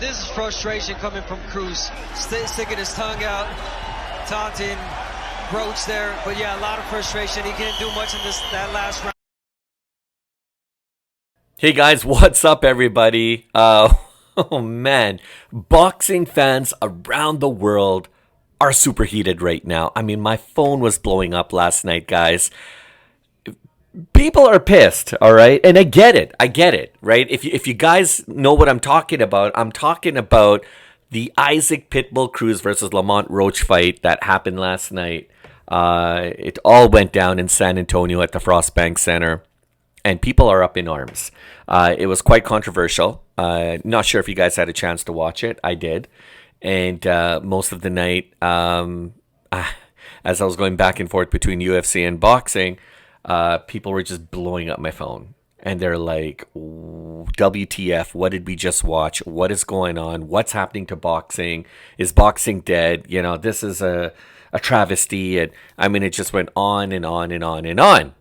this is frustration coming from Cruz. Sticking his tongue out, taunting Roach there. But yeah, a lot of frustration. He couldn't do much in that last round. Hey guys, what's up everybody? Oh man, boxing fans around the world are super heated right now. I mean, my phone was blowing up last night, guys. People are pissed, all right? And I get it, right? If you guys know what I'm talking about the Isaac Pitbull Cruz versus Lamont Roach fight that happened last night. It all went down in San Antonio at the Frostbank Center, and people are up in arms. It was quite controversial. Not sure if you guys had a chance to watch it. I did. And most of the night, as I was going back and forth between UFC and boxing, people were just blowing up my phone. And they're like, WTF, what did we just watch? What is going on? What's happening to boxing? Is boxing dead? You know, this is a travesty. And I mean, it just went on and on and on and on.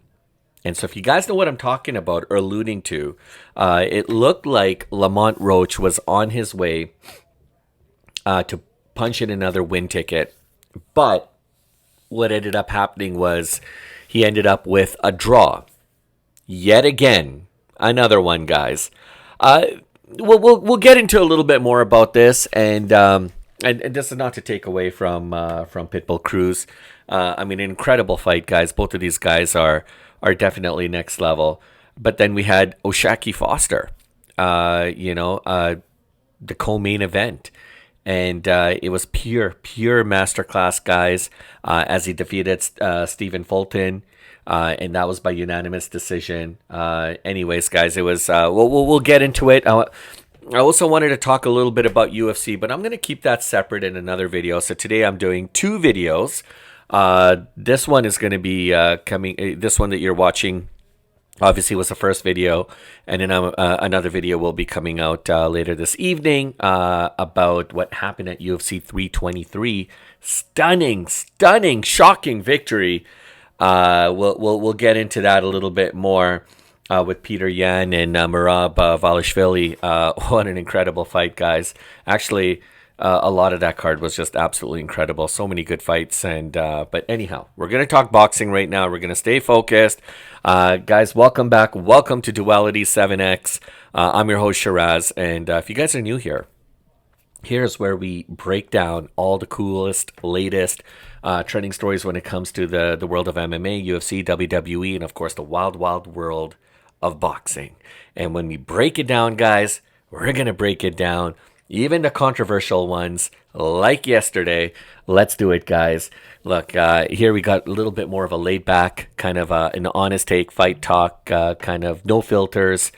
And so if you guys know what I'm talking about or alluding to, it looked like Lamont Roach was on his way to punch in another win ticket. But what ended up happening was he ended up with a draw. Yet again, another one, guys. We'll get into a little bit more about this, and this is not to take away from Pitbull Cruz. I mean, an incredible fight, guys. Both of these guys are definitely next level. But then we had Oshaki Foster, the co-main event. And it was pure masterclass, guys, as he defeated Stephen Fulton. And that was by unanimous decision. Anyways, guys, it was, we'll get into it. I also wanted to talk a little bit about UFC, but I'm going to keep that separate in another video. So today I'm doing two videos. This one is going to be coming, this one that you're watching obviously was the first video, and then another video will be coming out later this evening about what happened at UFC 323. Stunning, shocking victory. We'll get into that a little bit more with Petr Yan and Merab Dvalishvili. What an incredible fight, guys. Actually, a lot of that card was just absolutely incredible. So many good fights. And but anyhow, we're going to talk boxing right now. We're going to stay focused. Guys, welcome back. Welcome to Duality 7X. I'm your host, Shiraz. And if you guys are new here, here's where we break down all the coolest, latest trending stories when it comes to the world of MMA, UFC, WWE, and of course the wild world of boxing. And when we break it down, guys, we're going to break it down. Even the controversial ones, like yesterday. Let's do it, guys. Look, here we got a little bit more of a laid-back, kind of an honest take, fight talk, kind of no filters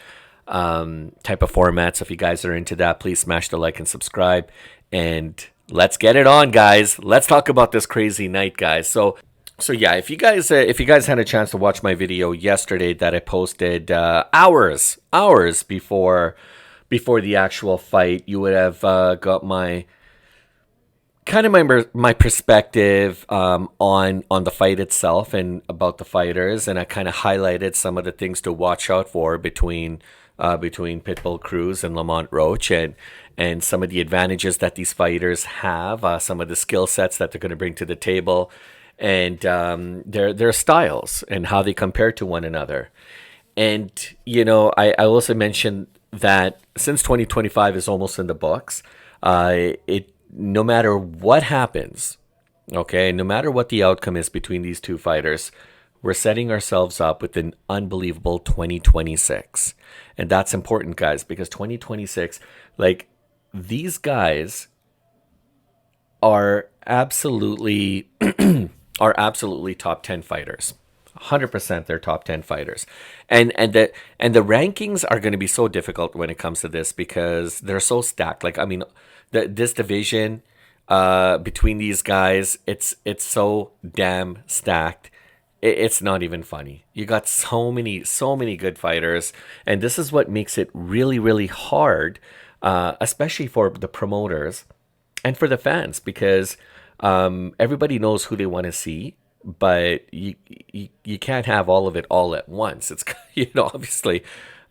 type of format. So if you guys are into that, please smash the like and subscribe. And let's get it on, guys. Let's talk about this crazy night, guys. So yeah, if you guys had a chance to watch my video yesterday that I posted hours before the actual fight, you would have got my perspective on the fight itself and about the fighters, and I kind of highlighted some of the things to watch out for between Pitbull Cruz and Lamont Roach, and some of the advantages that these fighters have, some of the skill sets that they're going to bring to the table, and their styles and how they compare to one another. And I also mentioned that since 2025 is almost in the books, no matter what happens, okay, no matter what the outcome is between these two fighters, we're setting ourselves up with an unbelievable 2026. And that's important, guys, because 2026, like, these guys are absolutely top 10 fighters. 100% they're top 10 fighters. And the rankings are going to be so difficult when it comes to this because they're so stacked. Like, I mean, this division between these guys, it's so damn stacked. It's not even funny. You got so many good fighters, and this is what makes it really, really hard, especially for the promoters and for the fans, because everybody knows who they want to see. But you can't have all of it all at once. It's obviously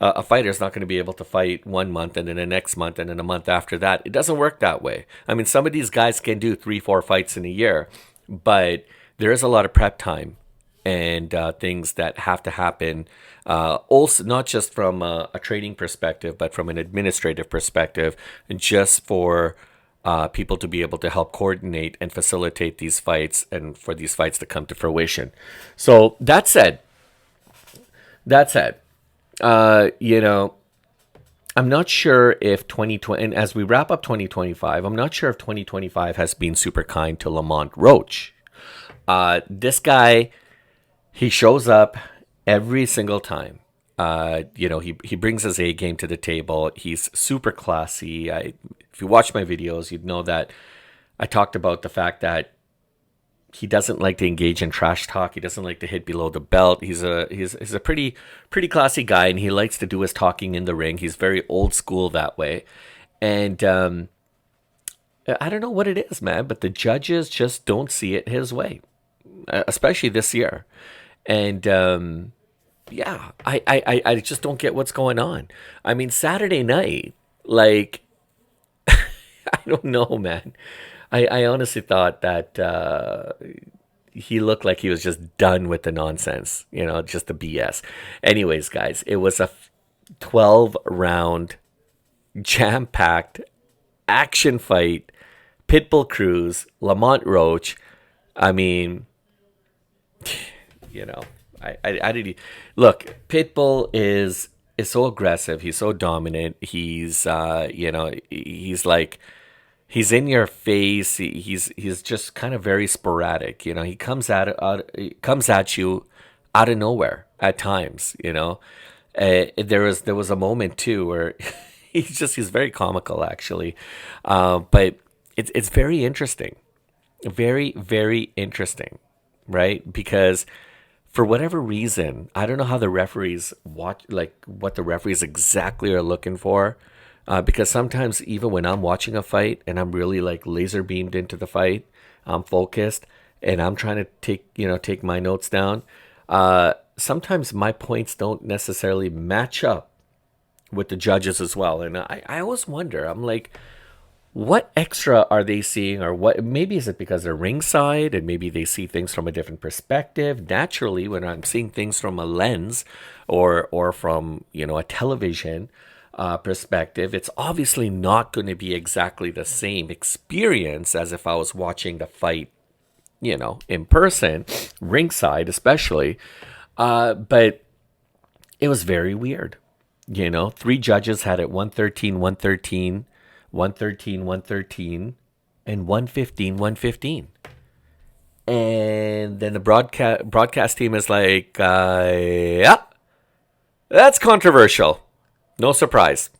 a fighter's not going to be able to fight 1 month and then the next month and then a month after that. It doesn't work that way. I mean, some of these guys can do 3-4 fights in a year, but there is a lot of prep time and things that have to happen. Also, not just from a training perspective, but from an administrative perspective, and just for people to be able to help coordinate and facilitate these fights and for these fights to come to fruition. So that said, you know, I'm not sure if 2020, and as we wrap up 2025, I'm not sure if 2025 has been super kind to Lamont Roach. This guy, he shows up every single time. You know, he brings his A game to the table. He's super classy. If you watch my videos, you'd know that I talked about the fact that he doesn't like to engage in trash talk. He doesn't like to hit below the belt. He's a pretty classy guy, and he likes to do his talking in the ring. He's very old school that way. And I don't know what it is, man, but the judges just don't see it his way, especially this year. And yeah, I just don't get what's going on. I mean, Saturday night, like, I don't know, man. I honestly thought that he looked like he was just done with the nonsense, you know, just the BS. Anyways, guys, it was a 12-round, jam-packed action fight. Pitbull Cruz, Lamont Roach. I mean, you know, I didn't look. Pitbull is so aggressive. He's so dominant. He's you know, he's like, he's in your face. He's just kind of very sporadic. You know, he comes at you out of nowhere at times. You know, there was a moment too where he's very comical actually, but it's very interesting, very interesting, right? Because for whatever reason, I don't know how the referees watch, like what the referees exactly are looking for. Because sometimes even when I'm watching a fight and I'm really like laser beamed into the fight, I'm focused and I'm trying to take my notes down. Sometimes my points don't necessarily match up with the judges as well. And I always wonder, I'm like, what extra are they seeing, or what? Maybe is it because they're ringside and maybe they see things from a different perspective. Naturally, when I'm seeing things from a lens or from, you know, a television perspective, it's obviously not going to be exactly the same experience as if I was watching the fight, you know, in person, ringside especially. But it was very weird. You know, 3 judges had it 113, 113, 113, 113, and 115, 115. And then the broadcast team is like, yeah, that's controversial. No surprise.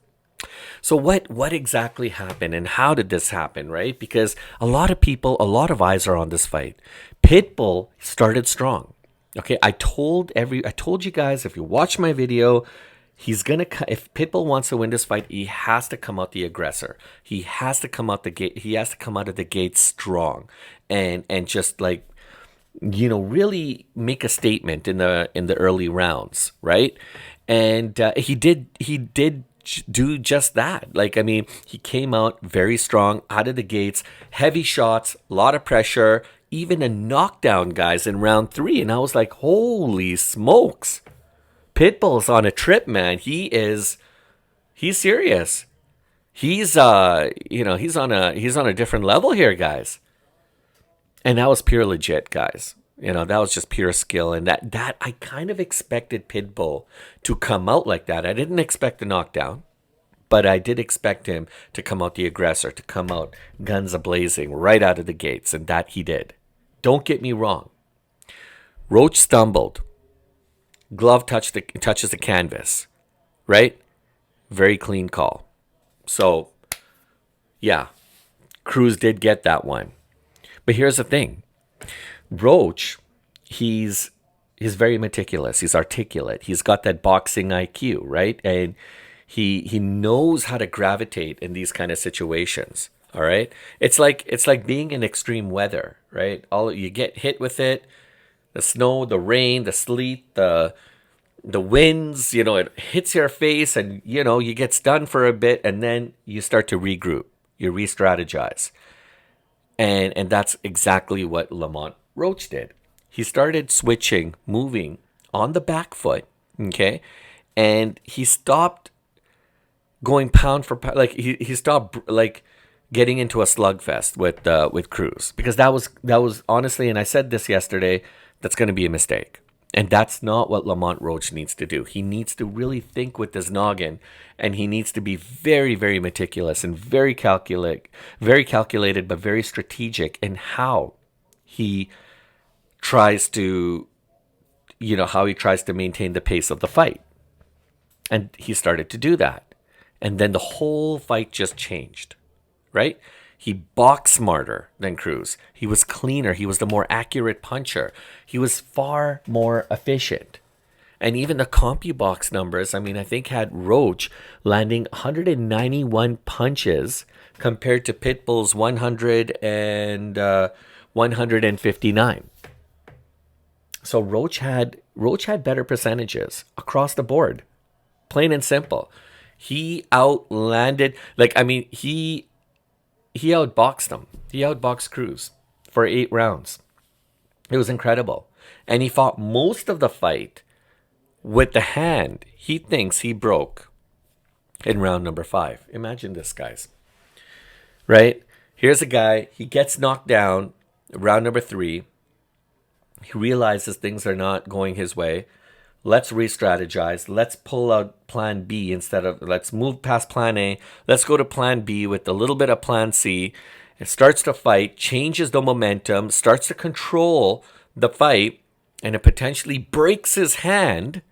So what exactly happened and how did this happen, right? Because a lot of eyes are on this fight. Pitbull started strong. Okay, I told you guys, if you watch my video, if Pitbull wants to win this fight, he has to come out the aggressor. He has to come out the gate. He has to come out of the gate strong and just like, you know, really make a statement in the early rounds, right? And he did do just that. Like, I mean, he came out very strong out of the gates, heavy shots, a lot of pressure, even a knockdown, guys, in round 3. And I was like, holy smokes. Pitbull's on a trip, man. He's serious. He's you know, he's on a different level here, guys. And that was pure legit, guys. You know, that was just pure skill. And that I kind of expected Pitbull to come out like that. I didn't expect a knockdown, but I did expect him to come out the aggressor, to come out guns a-blazing right out of the gates. And that he did. Don't get me wrong. Roach stumbled. Glove touches the canvas, right? Very clean call. So, yeah, Cruz did get that one. But here's the thing. Roach, he's very meticulous. He's articulate. He's got that boxing IQ, right? And he knows how to gravitate in these kind of situations. All right? It's like being in extreme weather, right? You get hit with it. The snow, the rain, the sleet, the the winds, it hits your face and, you get stunned for a bit and then you start to regroup. You re-strategize. And that's exactly what Lamont Roach did. He started switching, moving on the back foot, okay? And he stopped going pound for pound. Like he stopped like getting into a slugfest with Cruz, because that was honestly, and I said this yesterday, that's going to be a mistake. And that's not what Lamont Roach needs to do. He needs to really think with his noggin, and he needs to be very, very meticulous and very calculated, but very strategic in how he tries to, maintain the pace of the fight. And he started to do that. And then the whole fight just changed, right? He boxed smarter than Cruz. He was cleaner. He was the more accurate puncher. He was far more efficient. And even the CompuBox numbers, I think had Roach landing 191 punches compared to Pitbull's 159. So Roach had better percentages across the board. Plain and simple. He outlanded, he outboxed him. He outboxed Cruz for 8 rounds. It was incredible. And he fought most of the fight with the hand he thinks he broke in round number 5. Imagine this, guys. Right? Here's a guy, he gets knocked down round number 3. He realizes things are not going his way. Let's re-strategize. Let's pull out plan B instead of, let's move past plan A. Let's go to plan B with a little bit of plan C. It starts to fight, changes the momentum, starts to control the fight, and it potentially breaks his hand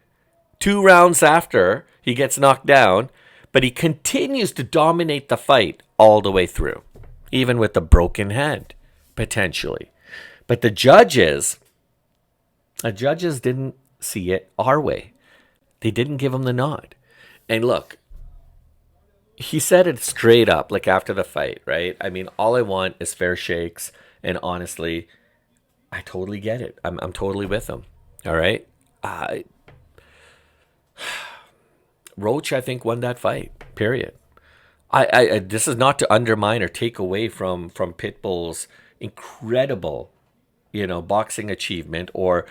2 rounds after he gets knocked down, but he continues to dominate the fight all the way through, even with the broken hand, potentially. But the judges didn't see it our way. They didn't give him the nod. And look, he said it straight up, like after the fight, right? All I want is fair shakes. And honestly, I totally get it. I'm totally with him. All right. Roach, I think, won that fight. Period. I this is not to undermine or take away from Pitbull's incredible, boxing achievement or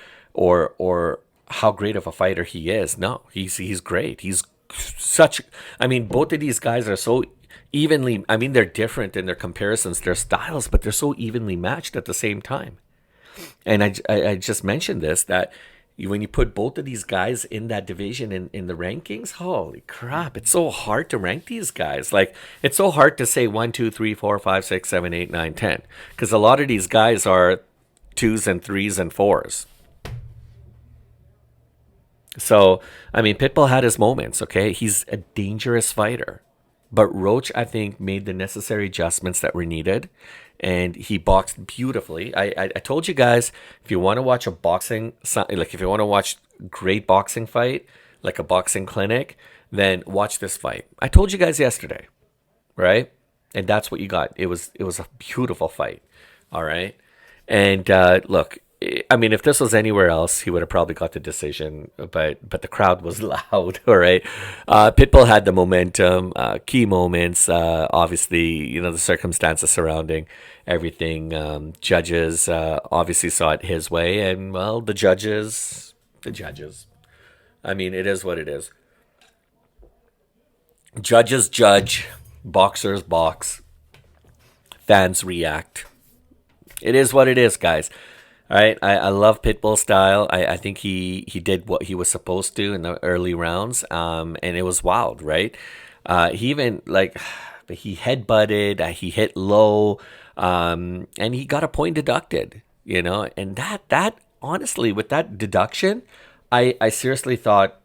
how great of a fighter he is. No, he's great. He's such, both of these guys are so evenly, they're different in their comparisons, their styles, but they're so evenly matched at the same time. And I just mentioned this, that when you put both of these guys in that division in the rankings, holy crap, it's so hard to rank these guys. Like, it's so hard to say 1, 2, 3, 4, 5, 6, 7, 8, 9, 10, because a lot of these guys are 2s and 3s and 4s. So, Pitbull had his moments, okay? He's a dangerous fighter. But Roach, I think, made the necessary adjustments that were needed. And he boxed beautifully. I told you guys, if you want to watch if you want to watch great boxing fight, like a boxing clinic, then watch this fight. I told you guys yesterday, right? And that's what you got. It was a beautiful fight, all right? And look, if this was anywhere else, he would have probably got the decision, but the crowd was loud, all right? Pitbull had the momentum, key moments, obviously, the circumstances surrounding everything. Judges obviously saw it his way, and, well, the judges. It is what it is. Judges judge, boxers box, fans react. It is what it is, guys. All right, I love Pitbull's style. I think he did what he was supposed to in the early rounds, and it was wild, right? He even, he headbutted, he hit low, and he got a point deducted, and that honestly, with that deduction, I seriously thought,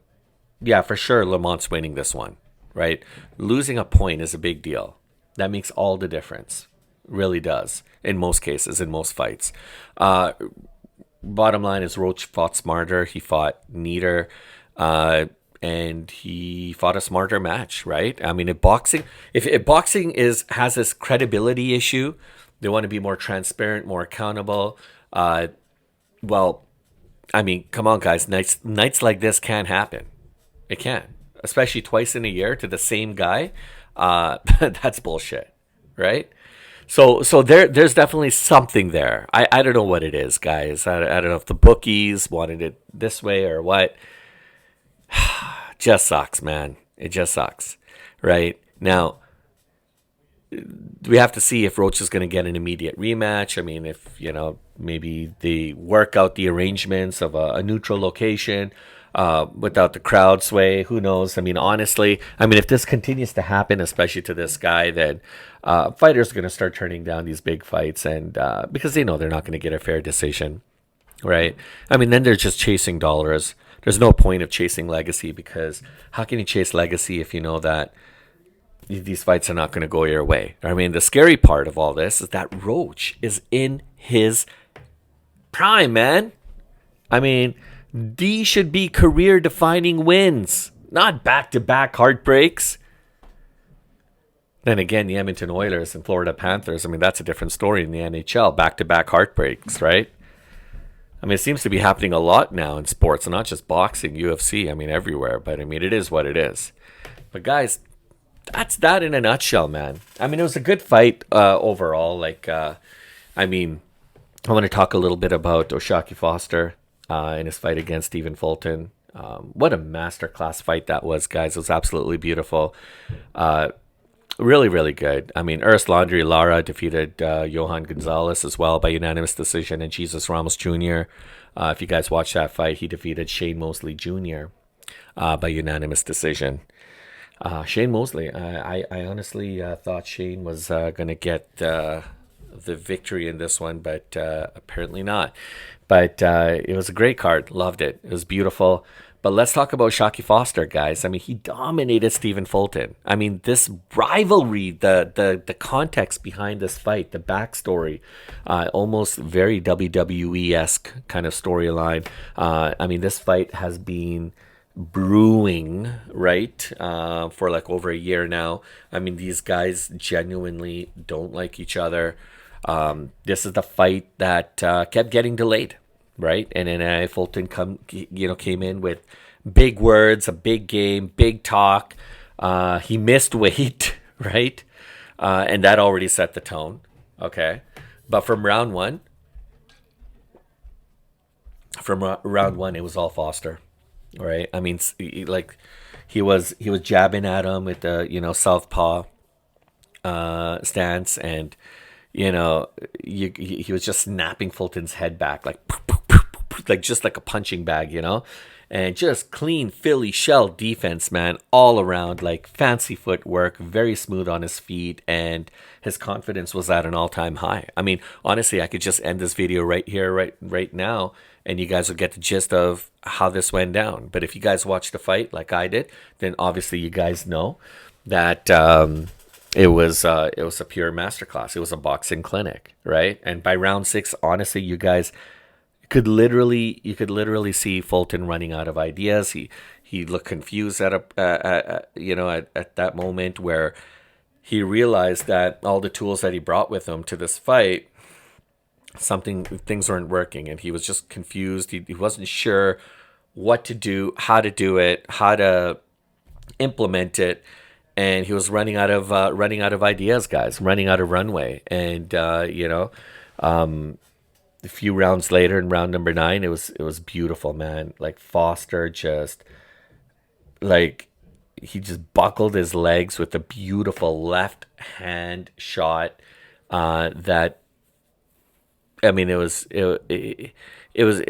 yeah, for sure, Lamont's winning this one, right? Losing a point is a big deal. That makes all the difference. Really does, in most cases, in most fights. Bottom line is Roach fought smarter. He fought neater, and he fought a smarter match, right? If boxing has this credibility issue, they want to be more transparent, more accountable. Well, I mean, come on, guys. Nights like this can't happen. It can't, especially twice in a year to the same guy. That's bullshit, right? So there's definitely something there. I don't know what it is, guys. I don't know if the bookies wanted it this way or what. Just sucks, man. It just sucks, right? Now, we have to see if Roach is going to get an immediate rematch. I mean, if, maybe they work out the arrangements of a neutral location without the crowd sway. Who knows? I mean, honestly, if this continues to happen, especially to this guy, then fighters are going to start turning down these big fights, and because they know they're not going to get a fair decision, right? I mean, then they're just chasing dollars. There's no point of chasing legacy, because how can you chase legacy if you know that these fights are not going to go your way? I mean, the scary part of all this is that Roach is in his prime, man. I mean, these should be career-defining wins, not back-to-back heartbreaks. Then again, the Edmonton Oilers and Florida Panthers, I mean, that's a different story in the NHL, back-to-back heartbreaks, right? I mean, it seems to be happening a lot now in sports, not just boxing, UFC, I mean, everywhere. But, I mean, it is what it is. But, guys, that's that in a nutshell, man. I mean, it was a good fight overall. I want to talk a little bit about Oshaki Foster in his fight against Stephen Fulton. What a masterclass fight that was, guys. It was absolutely beautiful. Really, really good. I mean, Urs Laundry Lara defeated Johan Gonzalez as well by unanimous decision, and Jesus Ramos Jr., if you guys watched that fight, he defeated Shane Mosley Jr. By unanimous decision. Shane Mosley, I honestly thought Shane was going to get the victory in this one, but apparently not. But it was a great card. Loved it. It was beautiful. But let's talk about Oshaki Foster, guys. I mean, he dominated Stephen Fulton. I mean, this rivalry, the context behind this fight, the backstory, almost very WWE-esque kind of storyline. I mean, this fight has been brewing, right, for like over a year now. I mean, these guys genuinely don't like each other. This is the fight that kept getting delayed, right? And then Fulton came in with big words, a big game, big talk. He missed weight, right? And that already set the tone. Okay, but from round one, it was all Foster, right? I mean, he was jabbing at him with the southpaw stance, and he was just snapping Fulton's head back like just like a punching bag, and just clean Philly shell defense, man, all around, like fancy footwork, very smooth on his feet, and his confidence was at an all-time high. I mean, honestly, I could just end this video right here, right now, and you guys will get the gist of how this went down. But if you guys watched the fight like I did, then obviously you guys know that it was a pure masterclass. It was a boxing clinic, right? And by round 6, honestly, you guys could literally see Fulton running out of ideas. He looked confused at that moment where he realized that all the tools that he brought with him to this fight, things weren't working, and he was just confused. He wasn't sure what to do, how to do it, how to implement it. And he was running out of ideas, guys, running out of runway. And a few rounds later, in round number 9, it was beautiful, man. Like Foster just he just buckled his legs with a beautiful left hand shot. That, I mean, it was great. It was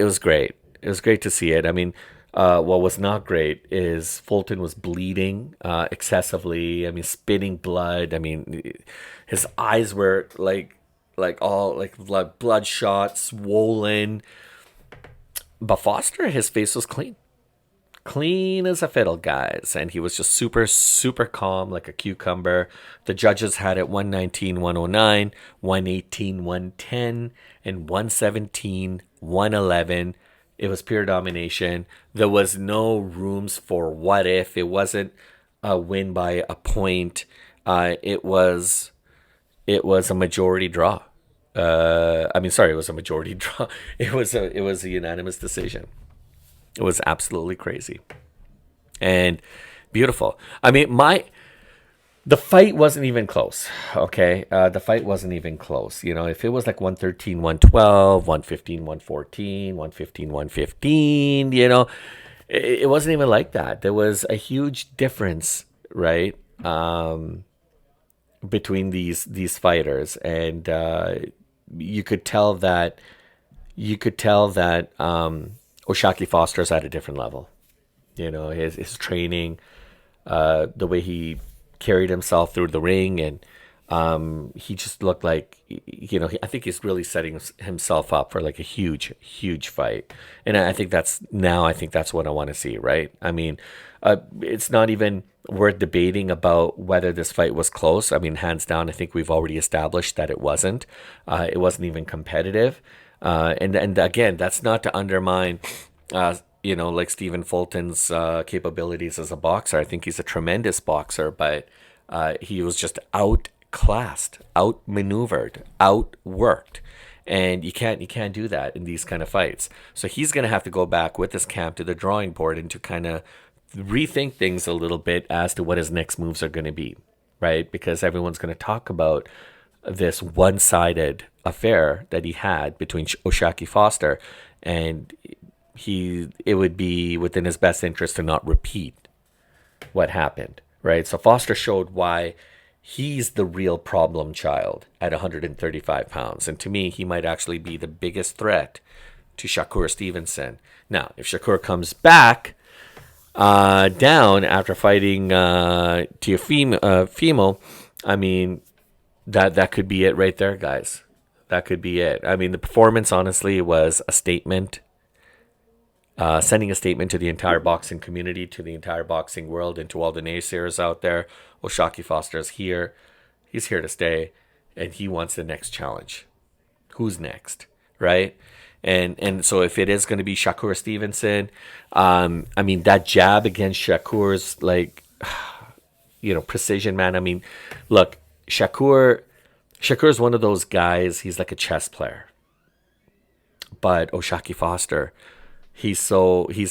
great to see it. I mean, what was not great is Fulton was bleeding excessively. I mean, spitting blood. I mean, his eyes were all bloodshot, swollen. But Foster, his face was clean as a fiddle, guys, and he was just super, super calm, like a cucumber. The judges had it 119-109, 118-110, and 117-111. It was pure domination. There was no rooms for what if. It wasn't a win by a point. It was a majority draw. Sorry, it was a majority draw. It was a unanimous decision. It was absolutely crazy and beautiful. I mean, the fight wasn't even close. Okay, the fight wasn't even close. You know, if it was like 113, 112, 115, 114, 115, 115, you know, it wasn't even like that. There was a huge difference, right? Between these fighters, and you could tell that Oshaki Foster's at a different level. You know, his training, the way he carried himself through the ring, and he just looked like, you know, I think he's really setting himself up for like a huge fight. And I think that's what I want to see, right? I mean, it's not even worth debating about whether this fight was close. I mean, hands down, I think we've already established that it wasn't. It wasn't even competitive. And again, that's not to undermine, like Stephen Fulton's capabilities as a boxer. I think he's a tremendous boxer, but he was just outclassed, outmaneuvered, outworked. And you can't do that in these kind of fights. So he's going to have to go back with his camp to the drawing board and to kind of rethink things a little bit as to what his next moves are going to be, right? Because everyone's going to talk about this one-sided affair that he had between Oshaki Foster, and it would be within his best interest to not repeat what happened, right? So Foster showed why he's the real problem child at 135 pounds. And to me, he might actually be the biggest threat to Shakur Stevenson. Now, if Shakur comes back down after fighting Teofimo, I mean, that could be it right there, guys. That could be it. I mean, the performance, honestly, was a statement. Sending a statement to the entire boxing community, to the entire boxing world, and to all the naysayers out there. Oshaki Foster is here. He's here to stay, and he wants the next challenge. Who's next, right? And so if it is going to be Shakur Stevenson, I mean, that jab against Shakur's, like, precision, man. I mean, look, Shakur's one of those guys. He's like a chess player. But Oshaki Foster, he's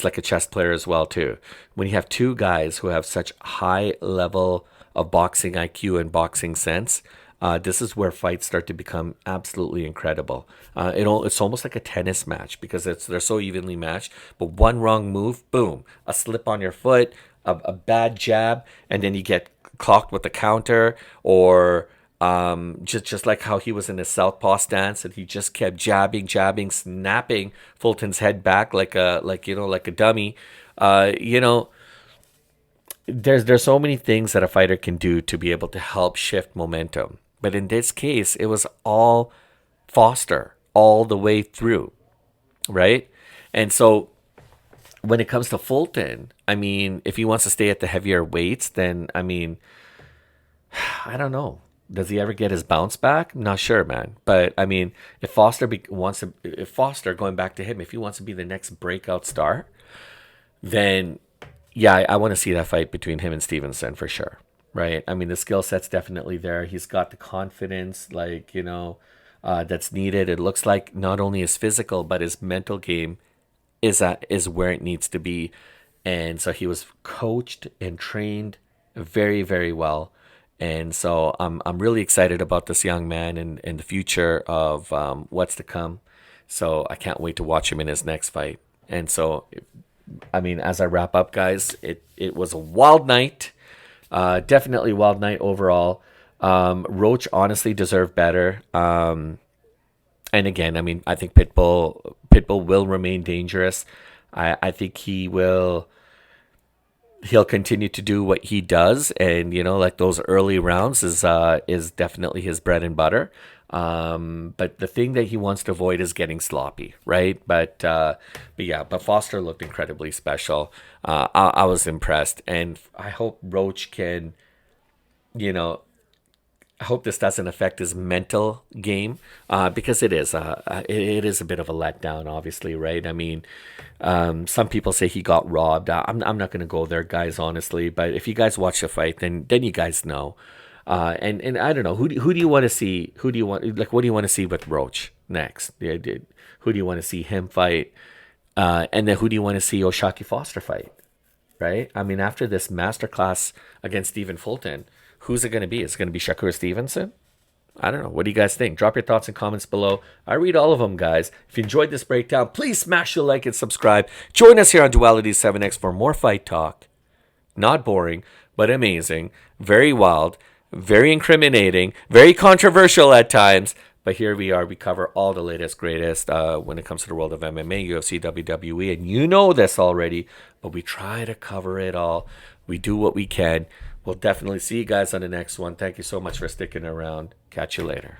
like a chess player as well too. When you have two guys who have such high level of boxing IQ and boxing sense, this is where fights start to become absolutely incredible. It's almost like a tennis match because they're so evenly matched. But one wrong move, boom, a slip on your foot, a bad jab, and then you get clocked with a counter, or just like how he was in his southpaw stance, and he just kept jabbing, snapping Fulton's head back like a dummy. There's so many things that a fighter can do to be able to help shift momentum. But in this case, it was all Foster all the way through, right? And so when it comes to Fulton, I mean, if he wants to stay at the heavier weights, then, I mean, I don't know. Does he ever get his bounce back? I'm not sure, man. But I mean, if Foster going back to him, if he wants to be the next breakout star, then yeah, I want to see that fight between him and Stevenson for sure, right? I mean, the skill set's definitely there. He's got the confidence, that's needed. It looks like not only his physical but his mental game is where it needs to be, and so he was coached and trained very, very well. And so I'm really excited about this young man and the future of what's to come. So I can't wait to watch him in his next fight. And so, I mean, as I wrap up, guys, it was a wild night. Definitely wild night overall. Roach honestly deserved better. And again, I mean, I think Pitbull will remain dangerous. I think he'll continue to do what he does, and like those early rounds is definitely his bread and butter. But the thing that he wants to avoid is getting sloppy, right? But Foster looked incredibly special. I was impressed, and I hope Roach can, I hope this doesn't affect his mental game, because it is a bit of a letdown, obviously, right? I mean, some people say he got robbed. I'm not going to go there, guys, honestly. But if you guys watch the fight, then you guys know. And I don't know, who do you want to see? Who do you want, like, what do you want to see with Roach next? Who do you want to see him fight? And then who do you want to see Oshaki Foster fight? Right? I mean, after this masterclass against Stephen Fulton, who's it going to be? Is it going to be Shakur Stevenson? I don't know. What do you guys think? Drop your thoughts and comments below. I read all of them, guys. If you enjoyed this breakdown, please smash the like and subscribe. Join us here on Duality 7X for more fight talk. Not boring, but amazing. Very wild, very incriminating, very controversial at times. But here we are. We cover all the latest, greatest when it comes to the world of MMA, UFC, WWE. And you know this already, but we try to cover it all. We do what we can. We'll definitely see you guys on the next one. Thank you so much for sticking around. Catch you later.